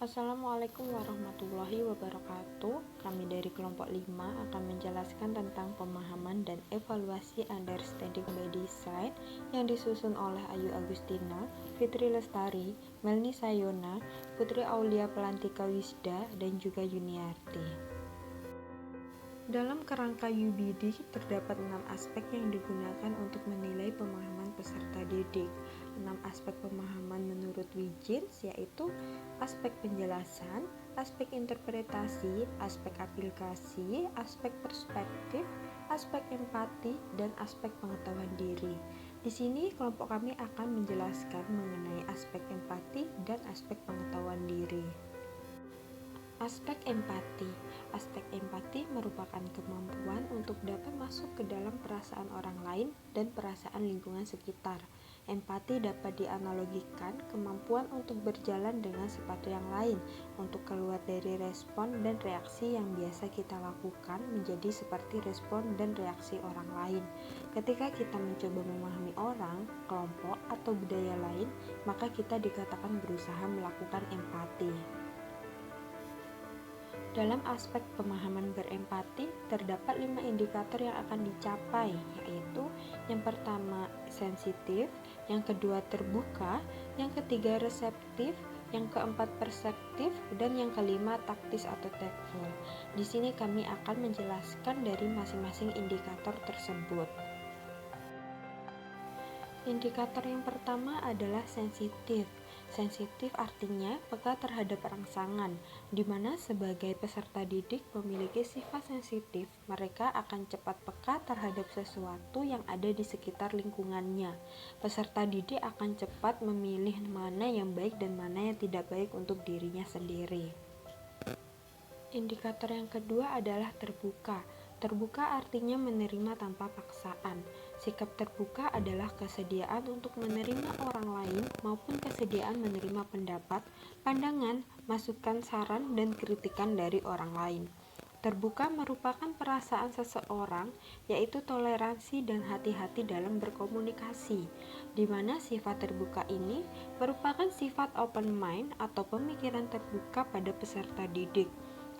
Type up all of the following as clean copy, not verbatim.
Assalamualaikum warahmatullahi wabarakatuh. Kami dari kelompok 5 akan menjelaskan tentang pemahaman dan evaluasi Understanding by Design yang disusun oleh Ayu Agustina, Fitri Lestari, Melni Sayona, Putri Aulia Pelantika Wisda, dan juga Yuniarti. Dalam kerangka UBD terdapat 6 aspek yang digunakan untuk menilai pemahaman peserta didik. 6 aspek pemahaman menurut Wiggins yaitu aspek penjelasan, aspek interpretasi, aspek aplikasi, aspek perspektif, aspek empati, dan aspek pengetahuan diri. Di sini kelompok kami akan menjelaskan mengenai aspek empati dan aspek pengetahuan diri. Aspek empati. Aspek empati merupakan kemampuan untuk dapat masuk ke dalam perasaan orang lain dan perasaan lingkungan sekitar. Empati dapat dianalogikan kemampuan untuk berjalan dengan sepatu yang lain, untuk keluar dari respon dan reaksi yang biasa kita lakukan menjadi seperti respon dan reaksi orang lain. Ketika kita mencoba memahami orang, kelompok, atau budaya lain, maka kita dikatakan berusaha melakukan empati. Dalam aspek pemahaman berempati, terdapat 5 indikator yang akan dicapai, yaitu yang pertama sensitif, yang kedua terbuka, yang ketiga reseptif, yang keempat perseptif, dan yang kelima taktis atau tactful. Di sini kami akan menjelaskan dari masing-masing indikator tersebut. Indikator yang pertama adalah sensitif. Sensitif artinya peka terhadap rangsangan, di mana sebagai peserta didik memiliki sifat sensitif, mereka akan cepat peka terhadap sesuatu yang ada di sekitar lingkungannya. Peserta didik akan cepat memilih mana yang baik dan mana yang tidak baik untuk dirinya sendiri. Indikator yang kedua adalah terbuka. Terbuka artinya menerima tanpa paksaan. Sikap terbuka adalah kesediaan untuk menerima orang lain maupun kesediaan menerima pendapat, pandangan, masukan, saran, dan kritikan dari orang lain. Terbuka merupakan perasaan seseorang, yaitu toleransi dan hati-hati dalam berkomunikasi, di mana sifat terbuka ini merupakan sifat open mind atau pemikiran terbuka pada peserta didik.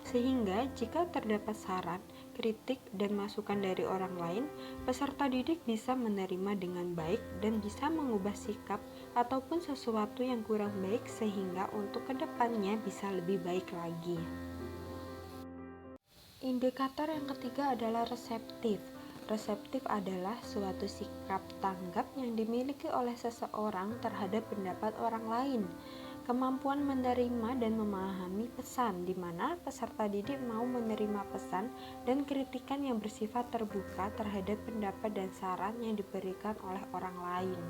Sehingga jika terdapat saran, kritik, dan masukan dari orang lain, peserta didik bisa menerima dengan baik dan bisa mengubah sikap ataupun sesuatu yang kurang baik sehingga untuk kedepannya bisa lebih baik lagi. Indikator yang ketiga adalah reseptif. Reseptif adalah suatu sikap tanggap yang dimiliki oleh seseorang terhadap pendapat orang lain. Kemampuan menerima dan memahami pesan, di mana peserta didik mau menerima pesan dan kritikan yang bersifat terbuka terhadap pendapat dan saran yang diberikan oleh orang lain.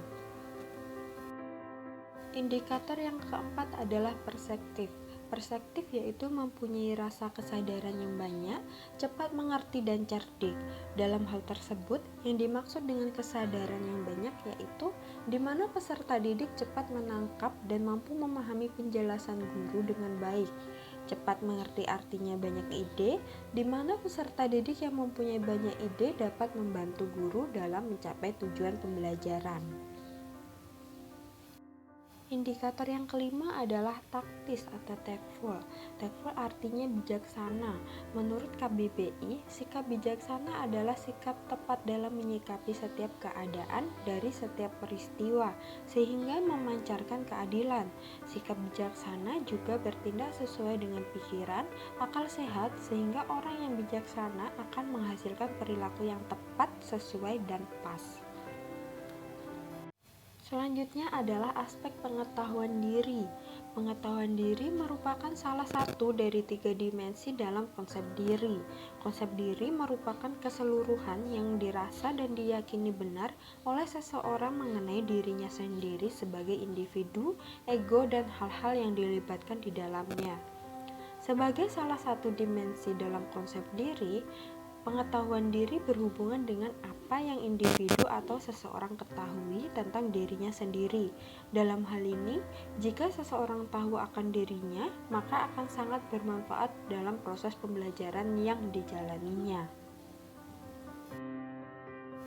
Indikator yang keempat adalah perspektif. Perspektif yaitu mempunyai rasa kesadaran yang banyak, cepat mengerti dan cerdik. Dalam hal tersebut, yang dimaksud dengan kesadaran yang banyak yaitu di mana peserta didik cepat menangkap dan mampu memahami penjelasan guru dengan baik. Cepat mengerti artinya banyak ide, di mana peserta didik yang mempunyai banyak ide dapat membantu guru dalam mencapai tujuan pembelajaran. Indikator yang kelima adalah taktis atau tactful. Tactful artinya bijaksana. Menurut KBBI, sikap bijaksana adalah sikap tepat dalam menyikapi setiap keadaan dari setiap peristiwa, sehingga memancarkan keadilan. Sikap bijaksana juga bertindak sesuai dengan pikiran, akal sehat, sehingga orang yang bijaksana akan menghasilkan perilaku yang tepat, sesuai, dan pas. Selanjutnya adalah aspek pengetahuan diri. Pengetahuan diri merupakan salah satu dari 3 dimensi dalam konsep diri. Konsep diri merupakan keseluruhan yang dirasa dan diyakini benar oleh seseorang mengenai dirinya sendiri sebagai individu, ego, dan hal-hal yang dilibatkan di dalamnya. Sebagai salah satu dimensi dalam konsep diri, pengetahuan diri berhubungan dengan apa yang individu atau seseorang ketahui tentang dirinya sendiri. Dalam hal ini, jika seseorang tahu akan dirinya, maka akan sangat bermanfaat dalam proses pembelajaran yang dijalaninya.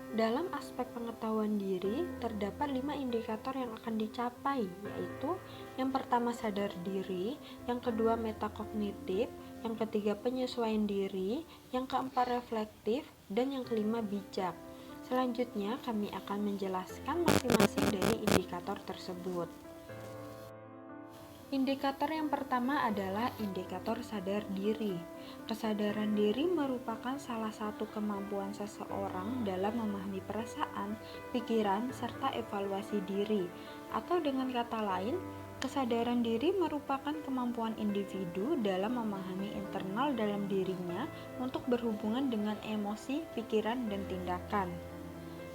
Dalam aspek pengetahuan diri, terdapat 5 indikator yang akan dicapai, yaitu yang pertama sadar diri, yang kedua metakognitif, yang ketiga penyesuaian diri, yang keempat reflektif, dan yang kelima bijak. Selanjutnya, kami akan menjelaskan masing-masing dari indikator tersebut. Indikator yang pertama adalah indikator sadar diri. Kesadaran diri merupakan salah satu kemampuan seseorang dalam memahami perasaan, pikiran, serta evaluasi diri. Atau dengan kata lain, kesadaran diri merupakan kemampuan individu dalam memahami internal dalam dirinya untuk berhubungan dengan emosi, pikiran, dan tindakan.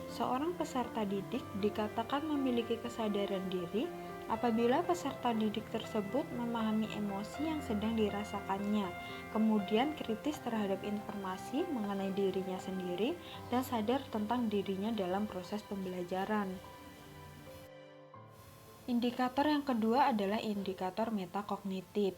Seorang peserta didik dikatakan memiliki kesadaran diri apabila peserta didik tersebut memahami emosi yang sedang dirasakannya, kemudian kritis terhadap informasi mengenai dirinya sendiri, dan sadar tentang dirinya dalam proses pembelajaran. Indikator yang kedua adalah indikator metakognitif.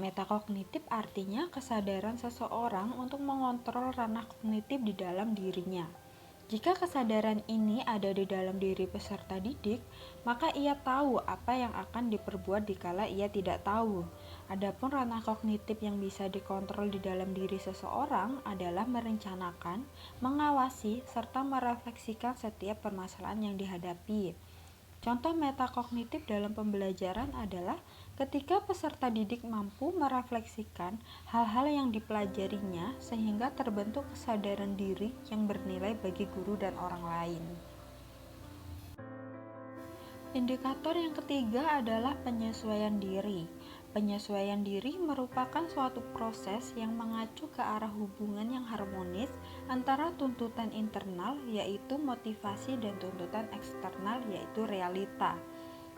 Metakognitif artinya kesadaran seseorang untuk mengontrol ranah kognitif di dalam dirinya. Jika kesadaran ini ada di dalam diri peserta didik, maka ia tahu apa yang akan diperbuat dikala ia tidak tahu. Adapun ranah kognitif yang bisa dikontrol di dalam diri seseorang adalah merencanakan, mengawasi, serta merefleksikan setiap permasalahan yang dihadapi. Contoh metakognitif dalam pembelajaran adalah ketika peserta didik mampu merefleksikan hal-hal yang dipelajarinya sehingga terbentuk kesadaran diri yang bernilai bagi guru dan orang lain. Indikator yang ketiga adalah penyesuaian diri. Penyesuaian diri merupakan suatu proses yang mengacu ke arah hubungan yang harmonis antara tuntutan internal yaitu motivasi dan tuntutan eksternal yaitu realita.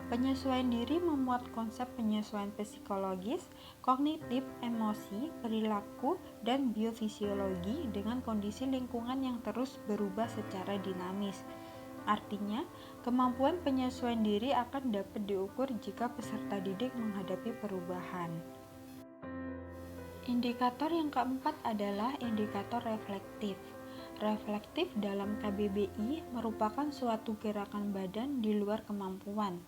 Penyesuaian diri memuat konsep penyesuaian psikologis, kognitif, emosi, perilaku, dan biofisiologi dengan kondisi lingkungan yang terus berubah secara dinamis. Artinya, kemampuan penyesuaian diri akan dapat diukur jika peserta didik menghadapi perubahan. Indikator yang keempat adalah indikator reflektif. Reflektif dalam KBBI merupakan suatu gerakan badan di luar kemampuan.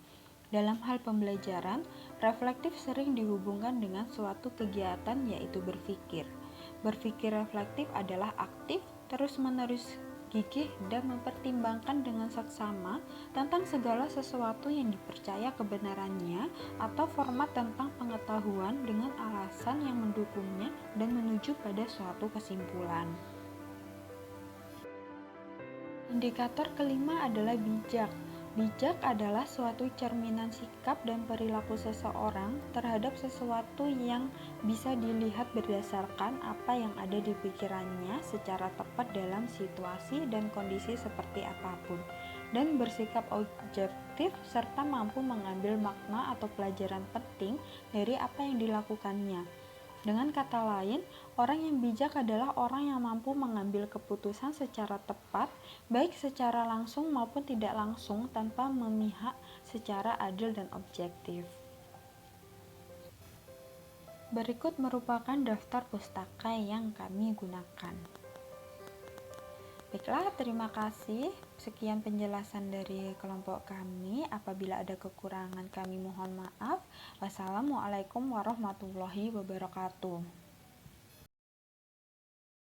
Dalam hal pembelajaran, reflektif sering dihubungkan dengan suatu kegiatan yaitu berpikir. Berpikir reflektif adalah aktif, terus-menerus gigih dan mempertimbangkan dengan seksama tentang segala sesuatu yang dipercaya kebenarannya atau format tentang pengetahuan dengan alasan yang mendukungnya dan menuju pada suatu kesimpulan. Indikator kelima adalah bijak. Bijak adalah suatu cerminan sikap dan perilaku seseorang terhadap sesuatu yang bisa dilihat berdasarkan apa yang ada di pikirannya secara tepat dalam situasi dan kondisi seperti apapun, dan bersikap objektif serta mampu mengambil makna atau pelajaran penting dari apa yang dilakukannya. Dengan kata lain, orang yang bijak adalah orang yang mampu mengambil keputusan secara tepat, baik secara langsung maupun tidak langsung tanpa memihak secara adil dan objektif. Berikut merupakan daftar pustaka yang kami gunakan. Baiklah, terima kasih. Sekian penjelasan dari kelompok kami. Apabila ada kekurangan kami mohon maaf. Wassalamualaikum warahmatullahi wabarakatuh.